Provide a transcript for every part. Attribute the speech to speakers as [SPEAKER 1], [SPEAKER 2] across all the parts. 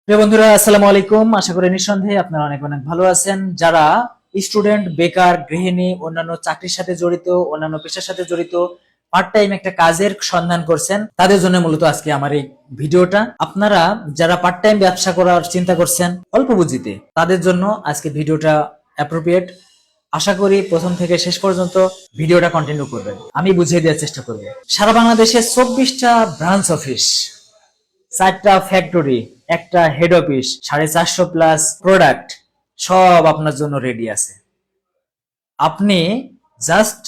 [SPEAKER 1] প্রিয় বন্ধুরা, আসসালামু আলাইকুম। আশা করি নিঃসন্দেহে আপনারা অনেক অনেক ভালো আছেন। যারা স্টুডেন্ট, বেকার, গৃহিণী, অন্যান্য চাকরির সাথে জড়িত, অন্যান্য পেশার সাথে জড়িত, পার্ট টাইম একটা কাজের সন্ধান করছেন, তাদের জন্য মূলত আজকে আমার এই ভিডিওটা। আপনারা যারা পার্ট টাইম ব্যবসা করার চিন্তা করছেন অল্প পুঁজিতে, তাদের জন্য আজকে ভিডিওটা অ্যাপ্রোপ্রিয়েট। আশা করি প্রথম থেকে শেষ পর্যন্ত ভিডিওটা কন্টিনিউ করবেন, আমি বুঝিয়ে দেওয়ার চেষ্টা করব। সারা বাংলাদেশে 24টা ব্রাঞ্চ অফিস, 4টা ফ্যাক্টরি, একটা হেড অফিস, 450 প্লাস প্রোডাক্ট, সব আপনার জন্য রেডি আছে। আপনি জাস্ট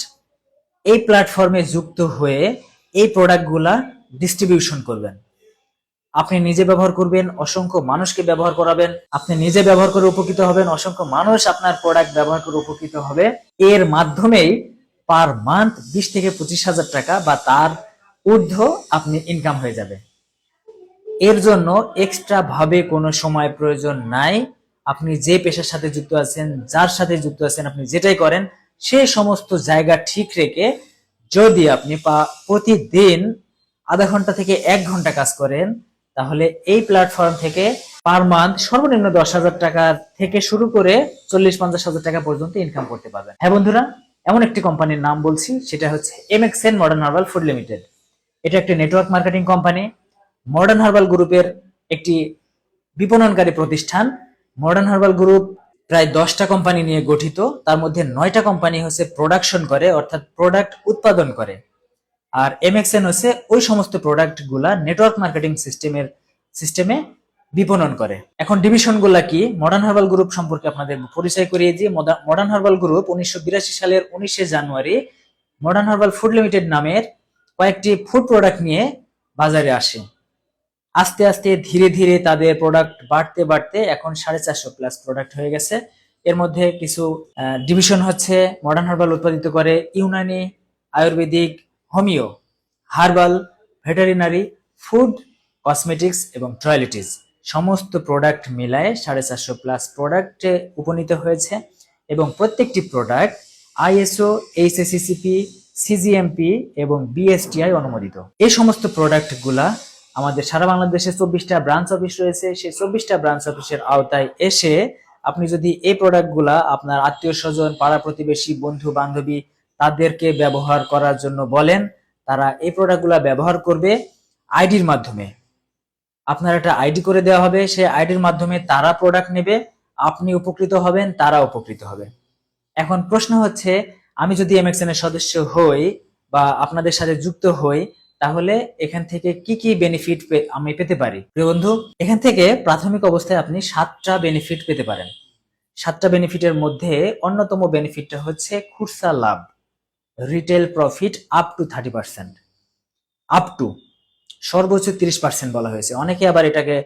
[SPEAKER 1] এই প্ল্যাটফর্মে যুক্ত হয়ে এই প্রোডাক্টগুলা ডিস্ট্রিবিউশন করবেন। আপনি নিজে ব্যবহার করবেন, অসংখ্য মানুষকে ব্যবহার করাবেন। আপনি নিজে ব্যবহার করে উপকৃত হবেন, অসংখ্য মানুষ আপনার প্রোডাক্ট ব্যবহার করে উপকৃত হবে। এর মাধ্যমেই পার মান্থ 20 থেকে 25 হাজার টাকা বা তার ঊর্ধ্ব আপনি ইনকাম হয়ে যাবে। এর জন্য এক্সট্রা ভাবে কোনো সময় প্রয়োজন নাই। আপনি যে পেশার সাথে যুক্ত আছেন, যার সাথে যুক্ত আছেন, আপনি যেটাই করেন সেই সমস্ত জায়গা ঠিক রেখে যদি আপনি প্রতিদিন আধা ঘন্টা থেকে 1 ঘন্টা কাজ করেন, তাহলে এই প্ল্যাটফর্ম থেকে পার মান্থ সর্বনিম্ন 10,000 টাকা থেকে শুরু করে 40-50 হাজার টাকা পর্যন্ত ইনকাম করতে পারবেন। হ্যাঁ বন্ধুরা, এমন একটি কোম্পানির নাম বলছি, সেটা হচ্ছে MXN modern herbal food limited. এটা একটি network marketing company. Modern herbal গ্রুপের একটি বিপণনকারী প্রতিষ্ঠান। মডার্ন হার্বাল গ্রুপ প্রায় 10টা কোম্পানি নিয়ে গঠিত। তার মধ্যে 9টা কোম্পানি হচ্ছে প্রোডাকশন করে, অর্থাৎ প্রোডাক্ট উৎপাদন করে। আর এমএক্সএন হচ্ছে ওই সমস্ত প্রোডাক্ট গুলা নেটওয়ার্ক মার্কেটিং সিস্টেমে বিপণন করে। এখন ডিভিশন গুলা কি, মডার্ন হার্বাল গ্রুপ সম্পর্কে আপনাদের পরিচয় করিয়ে দিই। মডার্ন হার্বাল গ্রুপ 1982 সালের 19শে জানুয়ারি মডার্ন হার্বাল ফুড লিমিটেড নামের কয়েকটি ফুড প্রোডাক্ট নিয়ে বাজারে আসে। আস্তে আস্তে ধীরে ধীরে তাদের প্রোডাক্ট বাড়তে বাড়তে এখন 450 প্লাস প্রোডাক্ট হয়ে গেছে। এর মধ্যে কিছু ডিভিশন হচ্ছে, মডার্ন হার্বাল উৎপাদিত করে Unani, Ayurvedic, homeo, herbal, veterinary, food, cosmetics এবং টয়লেটিস সমস্ত প্রোডাক্ট মিলায়ে 450 প্লাস প্রোডাক্টে উপনীত হয়েছে। এবং প্রত্যেকটি প্রোডাক্ট আইএসও, এইচএসিসিপি, সিজিএমপি এবং বিএসটিআই অনুমোদিত। এই সমস্ত প্রোডাক্টগুলা আমাদের সারা বাংলাদেশে 24টা ব্রাঞ্চ অফিস রয়েছে। সেই 24টা ব্রাঞ্চ অফিসের আওতায় এসে আপনি যদি এই প্রোডাক্টগুলা আপনার আত্মীয় স্বজন, পাড়া প্রতিবেশী, বন্ধু বান্ধবী তাদেরকে ব্যবহার করার জন্য বলেন, তারা এই প্রোডাক্টগুলা ব্যবহার করবে আইডির মাধ্যমে। আপনার একটা আইডি করে দেওয়া হবে, সেই আইডির মাধ্যমে তারা প্রোডাক্ট নেবে, আপনি উপকৃত হবেন, তারা উপকৃত হবে। এখন প্রশ্ন হচ্ছে, আমি যদি এমএক্সএন এর সদস্য হই বা আপনাদের সাথে যুক্ত হই, তাহলে এখান থেকে কি কি বেনিফিট আমি পেতে পারি? প্রিয় বন্ধু, এখান থেকে প্রাথমিক অবস্থায় আপনি 7টা বেনিফিট পেতে পারেন। 7টা বেনিফিটের মধ্যে অন্যতম বেনিফিটটা হচ্ছে খুচরা লাভ, retail profit up to 30%, up to সর্বোচ্চ 30% বলা হয়েছে। অনেকে আবার এটাকে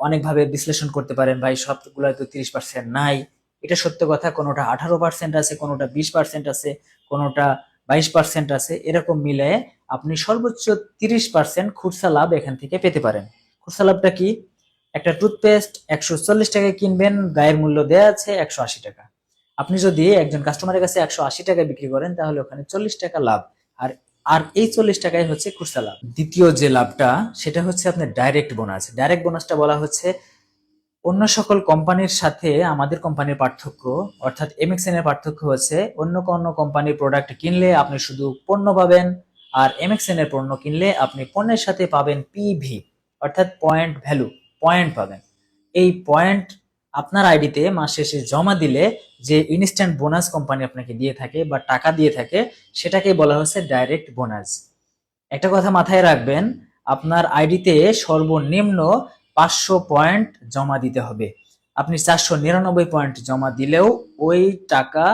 [SPEAKER 1] অনেকভাবে বিশ্লেষণ করতে পারেন, ভাই সবগুলো তো 30% নাই। এটা সত্য কথা, কোনোটা 18% আছে, কোনোটা 20% আছে, কোনোটা 22% আছে। এরকম মিলে আপনি সর্বোচ্চ 30% খুচরা লাভ এখান থেকে পেতে পারেন। খুচরা লাভটা কি? একটা টুথপেস্ট 140 টাকায় কিনবেন, গায়ের মূল্য দেয়া আছে 180 টাকা। আপনি যদি একজন কাস্টমারের কাছে 180 টাকায় বিক্রি করেন, তাহলে ওখানে 40 টাকা লাভ। আর আর এই 40 টাকায় হচ্ছে খুচরা লাভ। দ্বিতীয় যে লাভটা, সেটা হচ্ছে আপনার ডাইরেক্ট বোনাস। ডাইরেক্ট বোনাসটা বলা হচ্ছে অন্য সকল কোম্পানির সাথে আমাদের কোম্পানির পার্থক্য, অর্থাৎ এমএক্সএন এর পার্থক্য হচ্ছে অন্য কোনো কোম্পানির প্রোডাক্ট কিনলে আপনি শুধু পণ্য পাবেন, আর এমএক্সএন এর পণ্য কিনলে আপনি পণ্যের সাথে পাবেন পিভি, অর্থাৎ পয়েন্ট ভ্যালু, পয়েন্ট পাবেন। এই পয়েন্ট আপনার আইডিতে মাস শেষে জমা দিলে যে ইনস্ট্যান্ট বোনাস কোম্পানি আপনাকে দিয়ে থাকে বা টাকা দিয়ে থাকে, সেটাকে বলা হচ্ছে ডাইরেক্ট বোনাস। একটা কথা মাথায় রাখবেন, আপনার আইডিতে সর্বনিম্ন 500 পয়েন্ট জমা দিতে হবে। আপনি 499 পয়েন্ট জমা দিলেও ওই টাকা,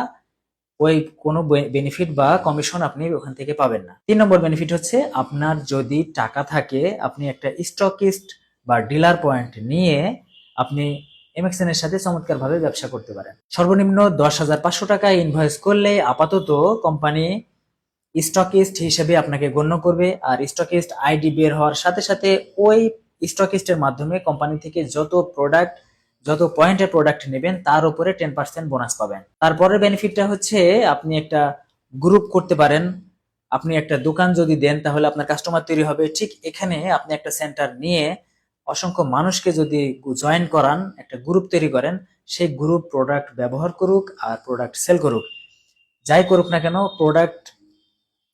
[SPEAKER 1] ওই কোনো বেনিফিট বা কমিশন আপনি ওখান থেকে পাবেন না। 3 নম্বর বেনিফিট হচ্ছে, আপনার যদি টাকা থাকে, আপনি একটা স্টকিস্ট বা ডিলার পয়েন্ট নিয়ে আপনি এমএক্সএন এর সাথে চমৎকার ভাবে ব্যবসা করতে পারেন। সর্বনিম্ন 10,500 টাকা ইনভয়েস করলে আপাতত কোম্পানি স্টকিস্ট হিসেবে আপনাকে গণ্য করবে। আর স্টকিস্ট আইডি বের হওয়ার সাথে সাথে ওই স্টকিস্টের মাধ্যমে কোম্পানি থেকে যত পয়েন্টের প্রোডাক্ট নেবেন তার উপরে 10% বোনাস পাবেন। তারপরের বেনিফিটটা হচ্ছে, আপনি একটা গ্রুপ করতে পারেন। আপনি একটা দোকান যদি দেন, তাহলে আপনার কাস্টমার তৈরি হবে। ঠিক এখানে আপনি একটা সেন্টার নিয়ে অসংখ্য মানুষকে যদি জয়েন করান, একটা গ্রুপ তৈরি করেন, সেই গ্রুপ প্রোডাক্ট ব্যবহার করুক আর প্রোডাক্ট সেল করুক, যাই করুক না কেন, প্রোডাক্ট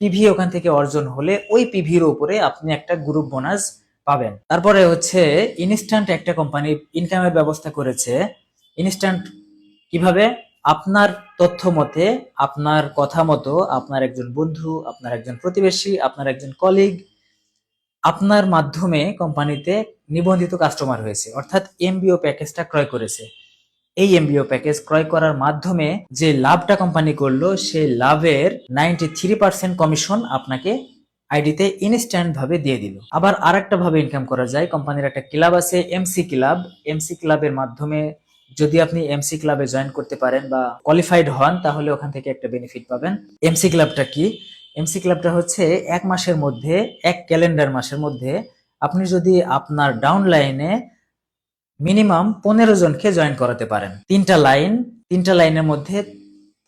[SPEAKER 1] পিভি ওখান থেকে অর্জন হলে ওই পিভির উপরে আপনি একটা গ্রুপ বোনাস পাবেন। তারপরে হচ্ছে ইনস্ট্যান্ট একটা কোম্পানি ইনকামের ব্যবস্থা করেছে। ইনস্ট্যান্ট কিভাবে? আপনার তথ্য মতে, আপনার কথা মতো, আপনার একজন বন্ধু, আপনার একজন প্রতিবেশী, আপনার একজন কলিগ আপনার মাধ্যমে কোম্পানিতে নিবন্ধিত কাস্টমার হয়েছে, অর্থাৎ এমবিও প্যাকেজটা ক্রয় করেছে। এই এমবিও প্যাকেজ ক্রয় করার মাধ্যমে যে লাভটা কোম্পানি করলো, সেই লাভের 93% কমিশন আপনাকে আইডিতে ইনস্ট্যান্ট ভাবে দিয়ে দিল। আবার আরেকটা ভাবে ইনকাম করা যায়। কোম্পানির একটা ক্লাব আছে এমসি ক্লাব। এমসি ক্লাবের মাধ্যমে যদি আপনি এমসি ক্লাবে জয়েন করতে পারেন বা কোয়ালিফাইড হন, তাহলে ওখান থেকে একটা বেনিফিট পাবেন। এমসি ক্লাবটা কি? এমসি ক্লাবটা হচ্ছে এক মাসের মধ্যে, এক ক্যালেন্ডার মাসের মধ্যে আপনি যদি আপনার ডাউন লাইনে মিনিমাম 15 জনকে জয়েন করাতে পারেন। তিনটা লাইনের মধ্যে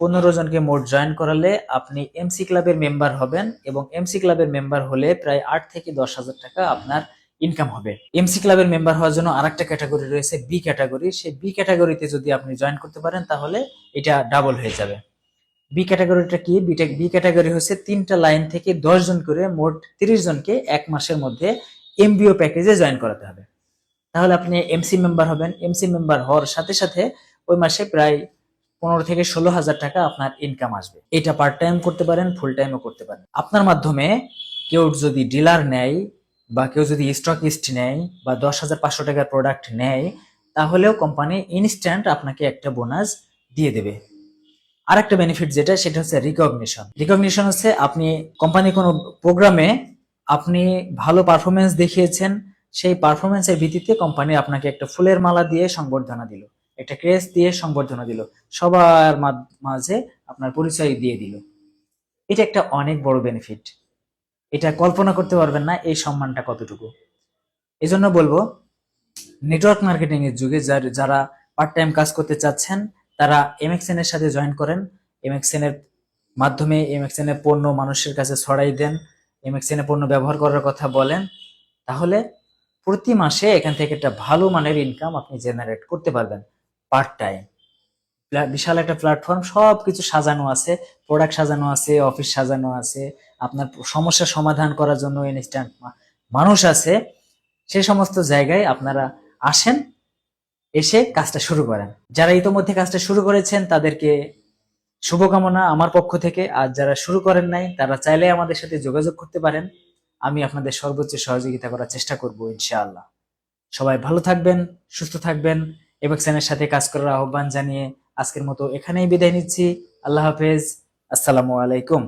[SPEAKER 1] 15 জনকে মোট জয়েন করালে আপনি এমসি ক্লাবের মেম্বার হবেন, এবং এমসি ক্লাবের মেম্বার হলে প্রায় 8 থেকে 10,000 টাকা আপনার ইনকাম হবে। এমসি ক্লাবের মেম্বার হওয়ার জন্য আরেকটা ক্যাটাগরি রয়েছে, বি ক্যাটাগরি। সেই বি ক্যাটাগরিতে যদি আপনি জয়েন করতে পারেন, তাহলে এটা ডাবল হয়ে যাবে। বি ক্যাটাগরিটা কি? বি ক্যাটাগরি হচ্ছে 3টা লাইন থেকে 10 জন করে মোট 30 জনকে এক মাসের মধ্যে এমবিও প্যাকেজে জয়েন করাতে হবে। তাহলে আপনি এমসি মেম্বার হবেন। এমসি মেম্বার হওয়ার সাথে সাথে ওই মাসে প্রায় 15 থেকে 16,000 টাকা আপনার ইনকাম আসবে। এটা পার্ট টাইম করতে পারেন, ফুল টাইমও করতে পারেন। আপনার মাধ্যমে কেউ যদি ডিলার নেয় বা কেউ যদি স্টকিস্ট নেয় বা 10,500 টাকার প্রোডাক্ট নেয়, তাহলেও কোম্পানি ইনস্ট্যান্ট আপনাকে একটা বোনাস দিয়ে দেবে। আরেকটা বেনিফিট যেটা, সেটা হচ্ছে রিকগনিশন। রিকগনিশন হচ্ছে আপনি কোম্পানি কোনো প্রোগ্রামে আপনি ভালো পারফরমেন্স দেখিয়েছেন, সেই পারফরমেন্সের ভিত্তিতে কোম্পানি আপনাকে একটা ফুলের মালা দিয়ে সংবর্ধনা দিল, একটা ক্রেস্ট দিয়ে সংবর্ধনা দিল, সবার মাঝে আপনার পরিচয় দিয়ে দিল। এটা একটা অনেক বড় বেনিফিট। এটা কল্পনা করতে পারবেন না এই সম্মানটা কতটুকু। এজন্য বলবো, নেটওয়ার্ক মার্কেটিং এর যুগে যারা পার্ট টাইম কাজ করতে চাচ্ছেন, তারা এমএক্সএন এর সাথে জয়েন করেন। এমএক্সএন এর মাধ্যমে এমএক্সএন এর পণ্য মানুষের কাছে ছড়াই দেন, এমএক্সএন এর পণ্য ব্যবহার করার কথা বলেন, তাহলে প্রতি মাসে এখান থেকে একটা ভালো মানের ইনকাম আপনি জেনারেট করতে পারবেন পার্ট টাইম। বিশাল একটা প্ল্যাটফর্ম, সবকিছু সাজানো আছে, প্রোডাক্ট সাজানো আছে, অফিস সাজানো আছে, আপনার সমস্যা সমাধান করার জন্য ইনস্ট্যান্ট মানুষ আছে। সে সমস্ত জায়গায় আপনারা আসেন, এসে কাজটা শুরু করেন। যারা ইতোমধ্যে কাজটা শুরু করেছেন তাদেরকে শুভকামনা আমার পক্ষ থেকে। আর যারা শুরু করেন নাই, তারা চাইলে আমাদের সাথে যোগাযোগ করতে পারেন। আমি আপনাদের সর্বোচ্চ সহযোগিতা করার চেষ্টা করব ইনশাআল্লাহ। সবাই ভালো থাকবেন, সুস্থ থাকবেন। এমএক্সএন সাথে কাজ করার আহ্বান জানিয়ে আজকের মতো এখানেই বিদায় নিচ্ছি। আল্লাহ হাফেজ, আসসালামু আলাইকুম।